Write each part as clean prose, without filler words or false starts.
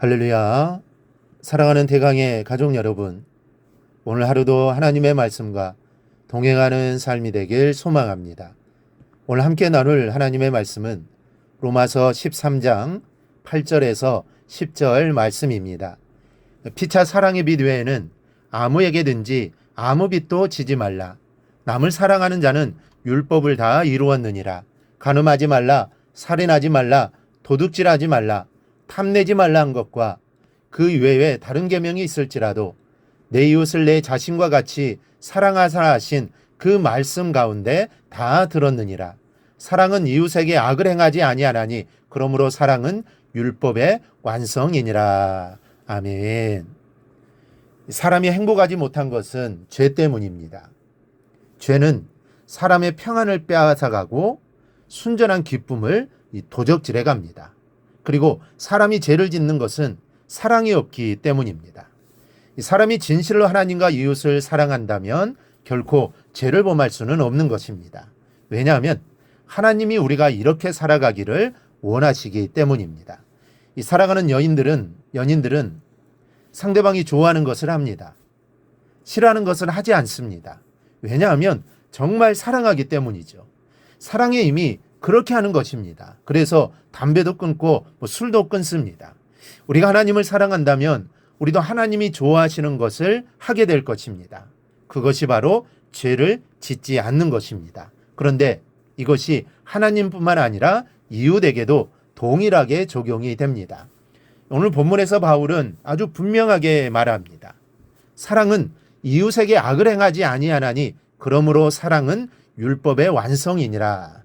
할렐루야. 사랑하는 대강의 가족 여러분, 오늘 하루도 하나님의 말씀과 동행하는 삶이 되길 소망합니다. 오늘 함께 나눌 하나님의 말씀은 로마서 13장 8절에서 10절 말씀입니다. 피차 사랑의 빛 외에는 아무에게든지 아무 빛도 지지 말라. 남을 사랑하는 자는 율법을 다 이루었느니라. 간음하지 말라, 살인하지 말라, 도둑질하지 말라, 탐내지 말라 한 것과 그 외에 다른 계명이 있을지라도 내 이웃을 내 자신과 같이 사랑하사 하신 그 말씀 가운데 다 들었느니라. 사랑은 이웃에게 악을 행하지 아니하나니 그러므로 사랑은 율법의 완성이니라. 아멘. 사람이 행복하지 못한 것은 죄 때문입니다. 죄는 사람의 평안을 빼앗아가고 순전한 기쁨을 도적질해 갑니다. 그리고 사람이 죄를 짓는 것은 사랑이 없기 때문입니다. 사람이 진실로 하나님과 이웃을 사랑한다면 결코 죄를 범할 수는 없는 것입니다. 왜냐하면 하나님이 우리가 이렇게 살아가기를 원하시기 때문입니다. 이 사랑하는 연인들은 상대방이 좋아하는 것을 합니다. 싫어하는 것을 하지 않습니다. 왜냐하면 정말 사랑하기 때문이죠. 사랑의 힘이 그렇게 하는 것입니다. 그래서 담배도 끊고 술도 끊습니다. 우리가 하나님을 사랑한다면 우리도 하나님이 좋아하시는 것을 하게 될 것입니다. 그것이 바로 죄를 짓지 않는 것입니다. 그런데 이것이 하나님뿐만 아니라 이웃에게도 동일하게 적용이 됩니다. 오늘 본문에서 바울은 아주 분명하게 말합니다. 사랑은 이웃에게 악을 행하지 아니하나니 그러므로 사랑은 율법의 완성이니라.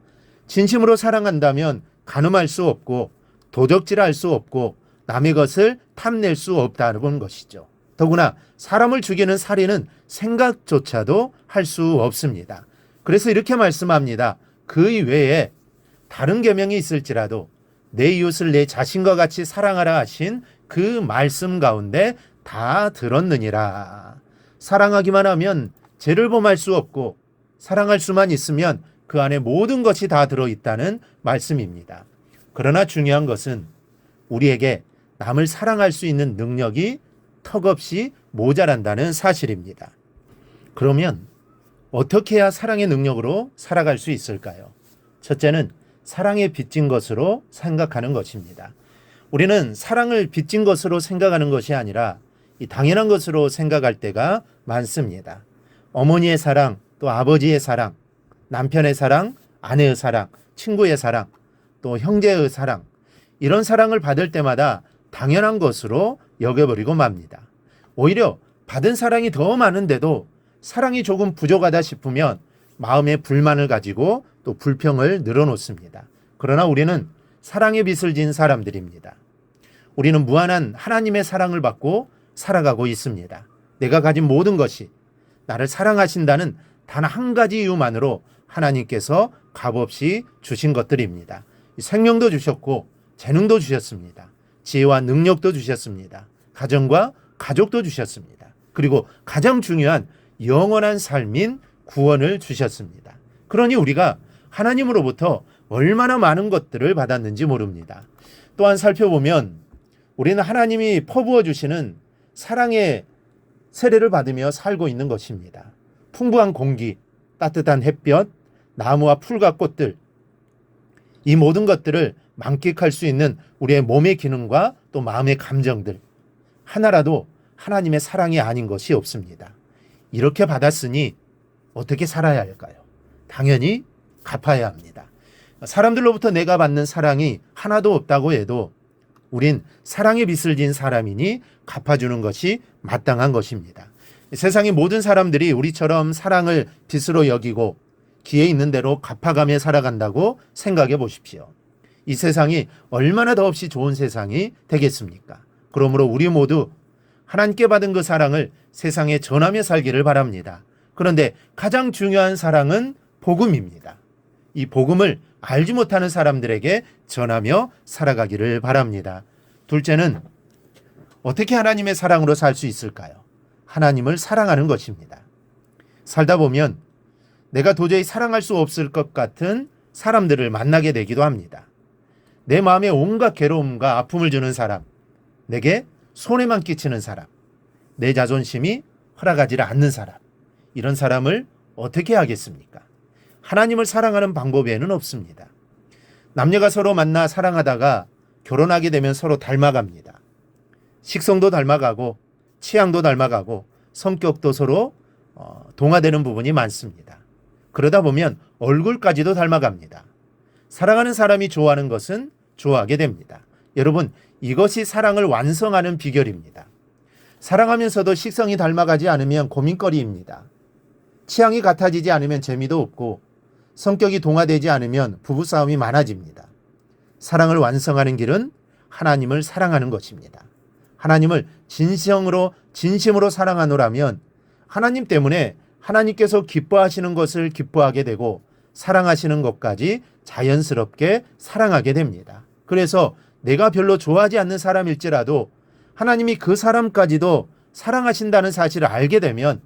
진심으로 사랑한다면 간음할 수 없고 도적질할 수 없고 남의 것을 탐낼 수 없다는 것이죠. 더구나 사람을 죽이는 살인은 생각조차도 할 수 없습니다. 그래서 이렇게 말씀합니다. 그 이외에 다른 계명이 있을지라도 내 이웃을 내 자신과 같이 사랑하라 하신 그 말씀 가운데 다 들었느니라. 사랑하기만 하면 죄를 범할 수 없고 사랑할 수만 있으면 그 안에 모든 것이 다 들어있다는 말씀입니다. 그러나 중요한 것은 우리에게 남을 사랑할 수 있는 능력이 턱없이 모자란다는 사실입니다. 그러면 어떻게 해야 사랑의 능력으로 살아갈 수 있을까요? 첫째는 사랑에 빚진 것으로 생각하는 것입니다. 우리는 사랑을 빚진 것으로 생각하는 것이 아니라 당연한 것으로 생각할 때가 많습니다. 어머니의 사랑, 또 아버지의 사랑, 남편의 사랑, 아내의 사랑, 친구의 사랑, 또 형제의 사랑, 이런 사랑을 받을 때마다 당연한 것으로 여겨버리고 맙니다. 오히려 받은 사랑이 더 많은데도 사랑이 조금 부족하다 싶으면 마음에 불만을 가지고 또 불평을 늘어놓습니다. 그러나 우리는 사랑의 빚을 진 사람들입니다. 우리는 무한한 하나님의 사랑을 받고 살아가고 있습니다. 내가 가진 모든 것이 나를 사랑하신다는 단 한 가지 이유만으로 하나님께서 값없이 주신 것들입니다. 생명도 주셨고 재능도 주셨습니다. 지혜와 능력도 주셨습니다. 가정과 가족도 주셨습니다. 그리고 가장 중요한 영원한 삶인 구원을 주셨습니다. 그러니 우리가 하나님으로부터 얼마나 많은 것들을 받았는지 모릅니다. 또한 살펴보면 우리는 하나님이 퍼부어 주시는 사랑의 세례를 받으며 살고 있는 것입니다. 풍부한 공기, 따뜻한 햇볕, 나무와 풀과 꽃들, 이 모든 것들을 만끽할 수 있는 우리의 몸의 기능과 또 마음의 감정들, 하나라도 하나님의 사랑이 아닌 것이 없습니다. 이렇게 받았으니 어떻게 살아야 할까요? 당연히 갚아야 합니다. 사람들로부터 내가 받는 사랑이 하나도 없다고 해도 우린 사랑의 빚을 진 사람이니 갚아주는 것이 마땅한 것입니다. 세상의 모든 사람들이 우리처럼 사랑을 빚으로 여기고 기회 있는 대로 갚아가며 살아간다고 생각해 보십시오. 이 세상이 얼마나 더없이 좋은 세상이 되겠습니까? 그러므로 우리 모두 하나님께 받은 그 사랑을 세상에 전하며 살기를 바랍니다. 그런데 가장 중요한 사랑은 복음입니다. 이 복음을 알지 못하는 사람들에게 전하며 살아가기를 바랍니다. 둘째는 어떻게 하나님의 사랑으로 살 수 있을까요? 하나님을 사랑하는 것입니다. 살다 보면 내가 도저히 사랑할 수 없을 것 같은 사람들을 만나게 되기도 합니다. 내 마음에 온갖 괴로움과 아픔을 주는 사람, 내게 손해만 끼치는 사람, 내 자존심이 허락하지 않는 사람, 이런 사람을 어떻게 하겠습니까? 하나님을 사랑하는 방법 외에는 없습니다. 남녀가 서로 만나 사랑하다가 결혼하게 되면 서로 닮아갑니다. 식성도 닮아가고 취향도 닮아가고 성격도 서로 동화되는 부분이 많습니다. 그러다 보면 얼굴까지도 닮아갑니다. 사랑하는 사람이 좋아하는 것은 좋아하게 됩니다. 여러분, 이것이 사랑을 완성하는 비결입니다. 사랑하면서도 식성이 닮아가지 않으면 고민거리입니다. 취향이 같아지지 않으면 재미도 없고 성격이 동화되지 않으면 부부싸움이 많아집니다. 사랑을 완성하는 길은 하나님을 사랑하는 것입니다. 하나님을 진심으로 사랑하노라면 하나님 때문에 하나님께서 기뻐하시는 것을 기뻐하게 되고 사랑하시는 것까지 자연스럽게 사랑하게 됩니다. 그래서 내가 별로 좋아하지 않는 사람일지라도 하나님이 그 사람까지도 사랑하신다는 사실을 알게 되면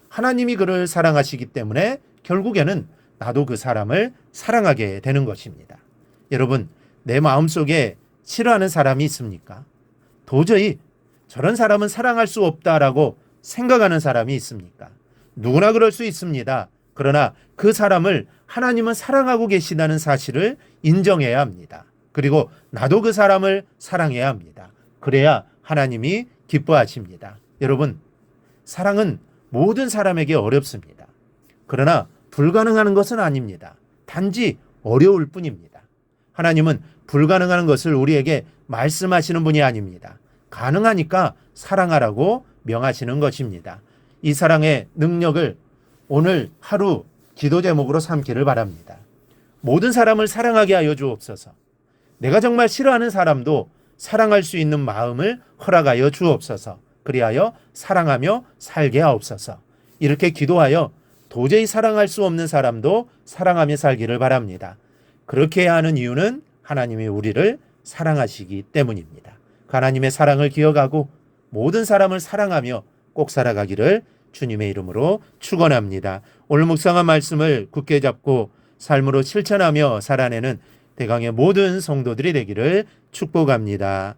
하나님이 그를 사랑하시기 때문에 결국에는 나도 그 사람을 사랑하게 되는 것입니다. 여러분, 내 마음속에 싫어하는 사람이 있습니까? 도저히 저런 사람은 사랑할 수 없다라고 생각하는 사람이 있습니까? 누구나 그럴 수 있습니다. 그러나 그 사람을 하나님은 사랑하고 계시다는 사실을 인정해야 합니다. 그리고 나도 그 사람을 사랑해야 합니다. 그래야 하나님이 기뻐하십니다. 여러분, 사랑은 모든 사람에게 어렵습니다. 그러나 불가능한 것은 아닙니다. 단지 어려울 뿐입니다. 하나님은 불가능한 것을 우리에게 말씀하시는 분이 아닙니다. 가능하니까 사랑하라고 명하시는 것입니다. 이 사랑의 능력을 오늘 하루 기도 제목으로 삼기를 바랍니다. 모든 사람을 사랑하게 하여 주옵소서. 내가 정말 싫어하는 사람도 사랑할 수 있는 마음을 허락하여 주옵소서. 그리하여 사랑하며 살게 하옵소서. 이렇게 기도하여 도저히 사랑할 수 없는 사람도 사랑하며 살기를 바랍니다. 그렇게 해야 하는 이유는 하나님이 우리를 사랑하시기 때문입니다. 하나님의 사랑을 기억하고 모든 사람을 사랑하며 꼭 살아가기를 주님의 이름으로 축원합니다. 오늘 묵상한 말씀을 굳게 잡고 삶으로 실천하며 살아내는 대강의 모든 성도들이 되기를 축복합니다.